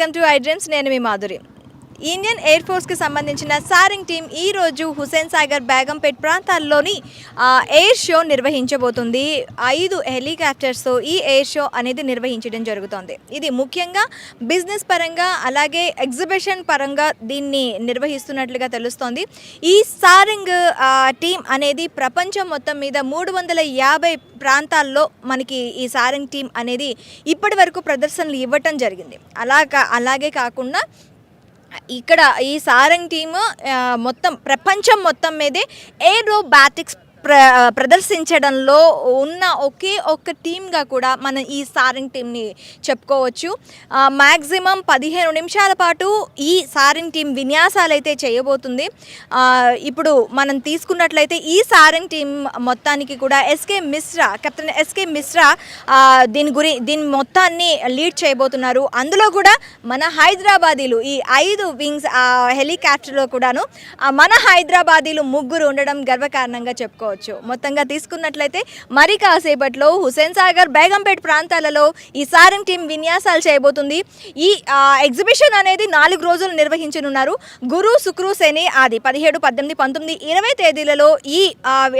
Welcome to I dreams. నేను మీ Madhuri. Indian air ఫోర్స్కి సంబంధించిన సారింగ్ team ఈరోజు హుస్సేన్ సాగర్, బేగంపేట్ ప్రాంతాల్లోని ఎయిర్ షో నిర్వహించబోతుంది. 5 హెలికాప్టర్స్తో ఈ ఎయిర్ షో అనేది నిర్వహించడం జరుగుతుంది. ఇది ముఖ్యంగా బిజినెస్ పరంగా అలాగే ఎగ్జిబిషన్ పరంగా దీన్ని నిర్వహిస్తున్నట్లుగా తెలుస్తోంది. ఈ సారింగ్ టీం అనేది ప్రపంచం మొత్తం మీద 350 ప్రాంతాల్లో మనకి ఈ సారింగ్ టీం అనేది ఇప్పటి వరకు ప్రదర్శనలు ఇవ్వటం జరిగింది. అలాగే కాకుండా ఇక్కడ ఈ సారంగ్ టీము మొత్తం ప్రపంచం మొత్తం మీదే ఏరోబాటిక్స్ ప్రదర్శించడంలో ఉన్న ఒక్క టీమ్గా కూడా మనం ఈ సారింగ్ టీంని చెప్పుకోవచ్చు. మ్యాక్సిమం 15 నిమిషాల పాటు ఈ సారింగ్ టీం విన్యాసాలు అయితే చేయబోతుంది. ఇప్పుడు మనం తీసుకున్నట్లయితే ఈ సారింగ్ టీం మొత్తానికి కూడా కెప్టెన్ ఎస్కే మిశ్రా దీని మొత్తాన్ని లీడ్ చేయబోతున్నారు. అందులో కూడా మన హైదరాబాదీలు ఈ 5 వింగ్స్ హెలికాప్టర్లో కూడాను మన హైదరాబాదీలు 3 ఉండడం గర్వకారణంగా చెప్పుకోవచ్చు. మొత్తంగా తీసుకున్నట్లయితే మరి కాసేపట్లో హుస్సేన్ సాగర్, బేగంపేట్ ప్రాంతాలలో ఈ సారింగ్ టీం విన్యాసాలు చేయబోతుంది. ఈ ఎగ్జిబిషన్ అనేది 4 రోజులు నిర్వహించనున్నారు. గురు, శుక్రు, శని, ఆది 17, 18, 19, 20 తేదీలలో ఈ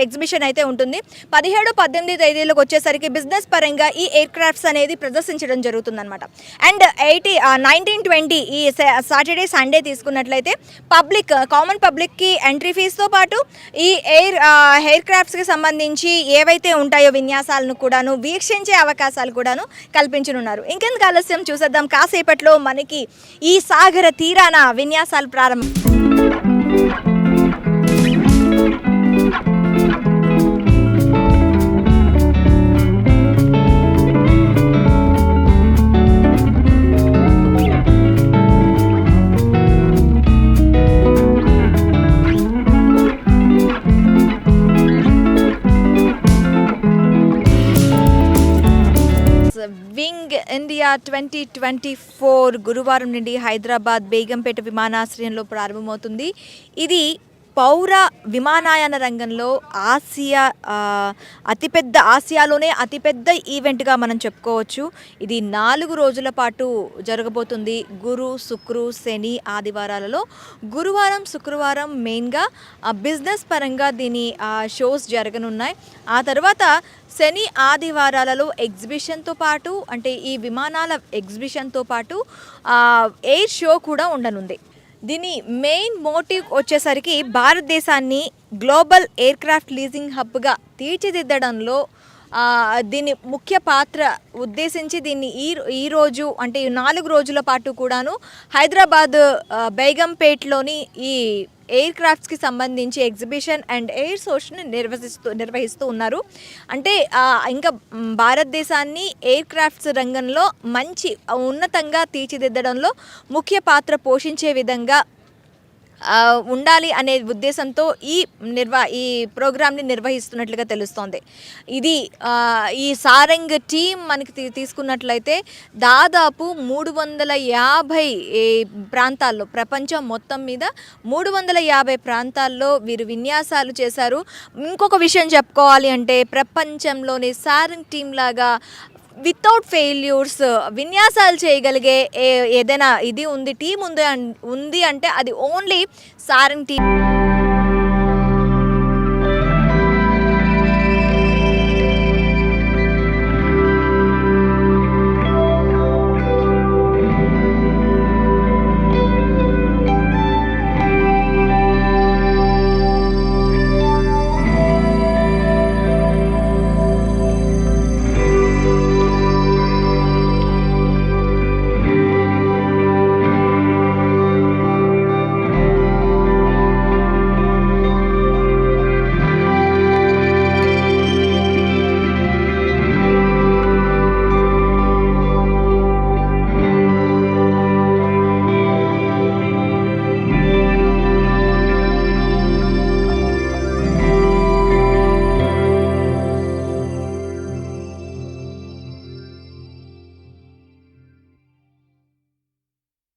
ఎగ్జిబిషన్ అయితే ఉంటుంది. 17, 18 తేదీలకు వచ్చేసరికి బిజినెస్ పరంగా ఈ ఎయిర్ క్రాఫ్ట్స్ అనేది ప్రదర్శించడం జరుగుతుందన్నమాట. అండ్ 19, 20 ఈ సాటర్డే, సండే తీసుకున్నట్లయితే కామన్ పబ్లిక్కి ఎంట్రీ ఫీజుతో పాటు ఈ ఎయిర్ క్రాఫ్ట్స్కి సంబంధించి ఏవైతే ఉంటాయో విన్యాసాలను కూడాను వీక్షించే అవకాశాలు కూడాను కల్పించనున్నారు. ఇంకెందుకు ఆలస్యం, చూసేద్దాం కాసేపట్లో మనకి ఈ సాగర తీరాన విన్యాసాలు ప్రారంభం. వింగ్ ఇండియా 2024 గురువారం నుండి హైదరాబాద్ బేగంపేట విమానాశ్రయంలో ప్రారంభమవుతుంది. ఇది పౌర విమానయాన రంగంలో ఆసియాలోనే అతిపెద్ద ఈవెంట్గా మనం చెప్పుకోవచ్చు. ఇది 4 రోజుల పాటు జరగబోతుంది. గురు, శుక్రు, శని, ఆదివారాలలో గురువారం, శుక్రవారం మెయిన్గా బిజినెస్ పరంగా దీని షోస్ జరగనున్నాయి. ఆ తర్వాత శని, ఆదివారాలలో ఎగ్జిబిషన్తో పాటు అంటే ఈ విమానాల ఎగ్జిబిషన్తో పాటు ఎయిర్ షో కూడా ఉండనుంది. దీని మెయిన్ మోటివ్ వచ్చేసరికి భారతదేశాన్ని గ్లోబల్ ఎయిర్ క్రాఫ్ట్ లీజింగ్ హబ్గా తీర్చిదిద్దడంలో దీని ముఖ్య పాత్ర ఉద్దేశించి దీన్ని ఈరోజు అంటే 4 రోజుల పాటు కూడాను హైదరాబాద్ బేగంపేట్లోని ఈ ఎయిర్ క్రాఫ్ట్స్కి సంబంధించి ఎగ్జిబిషన్ అండ్ ఎయిర్ షోస్ని నిర్వహిస్తూ ఉన్నారు. అంటే ఇంకా భారతదేశాన్ని ఎయిర్ క్రాఫ్ట్స్ రంగంలో మంచి ఉన్నతంగా తీర్చిదిద్దడంలో ముఖ్య పాత్ర పోషించే విధంగా ఉండాలి అనే ఉద్దేశంతో ఈ ప్రోగ్రామ్ని నిర్వహిస్తున్నట్లుగా తెలుస్తోంది. ఇది ఈ సారంగ్ టీం మనకి తీసుకున్నట్లయితే దాదాపు 350 ప్రాంతాల్లో, ప్రపంచం మొత్తం మీద 350 ప్రాంతాల్లో వీరు విన్యాసాలు చేశారు. ఇంకొక విషయం చెప్పుకోవాలి అంటే ప్రపంచంలోని సారంగ్ టీం లాగా వితౌట్ ఫెయిల్యూర్స్ విన్యాసాలు చేయగలిగే ఏదైనా టీం ఉంది అంటే అది ఓన్లీ సారంగ్ టీం.